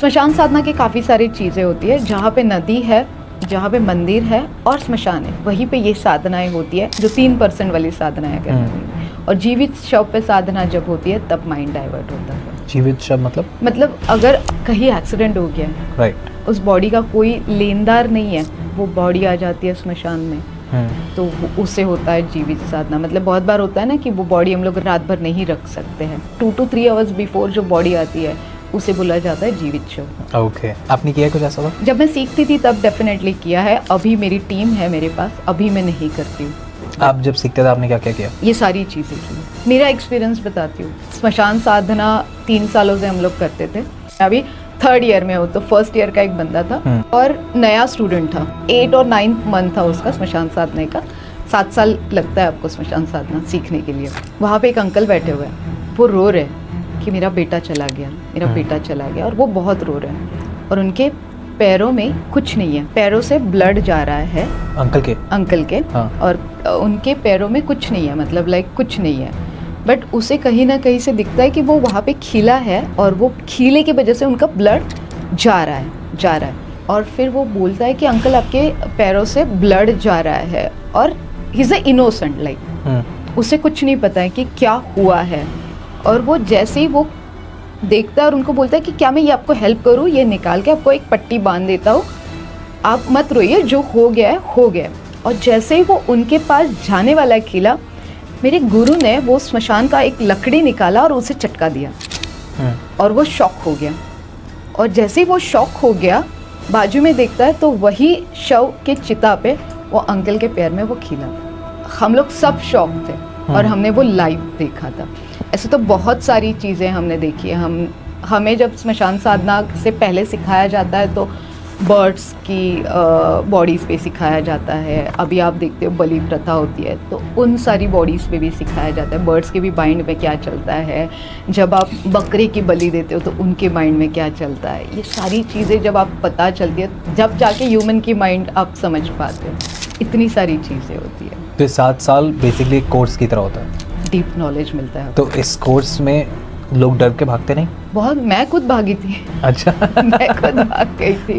स्मशान साधना की काफ़ी सारी चीज़ें होती है। जहाँ पे नदी है, जहाँ पे मंदिर है और स्मशान है, वहीं पे ये साधनाएं होती है, जो 3% वाली साधनाएं करनी। और जीवित शव पे साधना जब होती है तब माइंड डाइवर्ट होता है। जीवित शव मतलब अगर कहीं एक्सीडेंट हो गया है, राइट, उस बॉडी का कोई लेनदार नहीं है, वो बॉडी आ जाती है स्मशान में, तो उससे होता है जीवित साधना। मतलब बहुत बार होता है ना कि वो बॉडी हम लोग रात भर नहीं रख सकते हैं, 2 to 3 आवर्स बिफोर जो बॉडी आती है उसे बोला जाता है जीवित शव। ओके, आपने किया कुछ ऐसा? जब मैं सीखती थी तब डेफिनेटली किया है। अभी मेरी टीम है मेरे पास, अभी मैं नहीं करती हूँ। आप जब सीखते थे आपने क्या क्या किया? ये सारी चीज़ें की। मेरा एक्सपीरियंस बताती हूँ। स्मशान साधना 3 सालों से हम लोग करते थे। अभी 3rd ईयर में हो, तो 1st ईयर का एक बंदा था और नया स्टूडेंट था। 8 और 9th मंथ था उसका स्मशान साधने का। 7 साल लगता है आपको स्मशान साधना सीखने के लिए। वहाँ पे एक अंकल बैठे हुए हैं, वो रो रहे कि मेरा बेटा चला गया, मेरा बेटा चला गया, और वो बहुत रो रहे हैं। और उनके पैरों में कुछ नहीं है, पैरों से ब्लड जा रहा है अंकल के हाँ। और उनके पैरों में कुछ नहीं है, मतलब लाइक कुछ नहीं है, बट उसे कहीं ना कहीं से दिखता है कि वो वहाँ पे खीला है और वो खीले की वजह से उनका ब्लड जा रहा है। और फिर वो बोलता है कि अंकल आपके पैरों से ब्लड जा रहा है, और he is a innocent, like उसे कुछ नहीं पता है कि क्या हुआ है। और वो जैसे ही वो देखता है और उनको बोलता है कि क्या मैं ये आपको हेल्प करूँ, ये निकाल के आपको एक पट्टी बांध देता हूँ, आप मत रोइए, जो हो गया है हो गया। और जैसे ही वो उनके पास जाने वाला है खीला, मेरे गुरु ने वो स्मशान का एक लकड़ी निकाला और उसे चटका दिया और वो शॉक हो गया। और जैसे ही वो शॉक हो गया, बाजू में देखता है तो वही शव के चिता पे वो अंकल के पैर में वो खीला था। हम लोग सब शॉक थे और हमने वो लाइव देखा था। ऐसे तो बहुत सारी चीज़ें हमने देखी है। हमें जब स्मशान साधना से पहले सिखाया जाता है तो बर्ड्स की बॉडीज़ पे सिखाया जाता है। अभी आप देखते हो बलि प्रथा होती है, तो उन सारी बॉडीज़ पे भी सिखाया जाता है। बर्ड्स के भी माइंड में क्या चलता है, जब आप बकरे की बलि देते हो तो उनके माइंड में क्या चलता है, ये सारी चीज़ें जब आप पता चलती है, जब जाके ह्यूमन की माइंड आप समझ पाते हो। इतनी सारी चीज़ें होती है। तो 7 साल बेसिकली एक कोर्स की तरह होता है, डीप नॉलेज मिलता है। तो इस कोर्स में लोग डर के भागते नहीं? बहुत, मैं खुद भागी थी। अच्छा। मैं खुद भाग गई थी।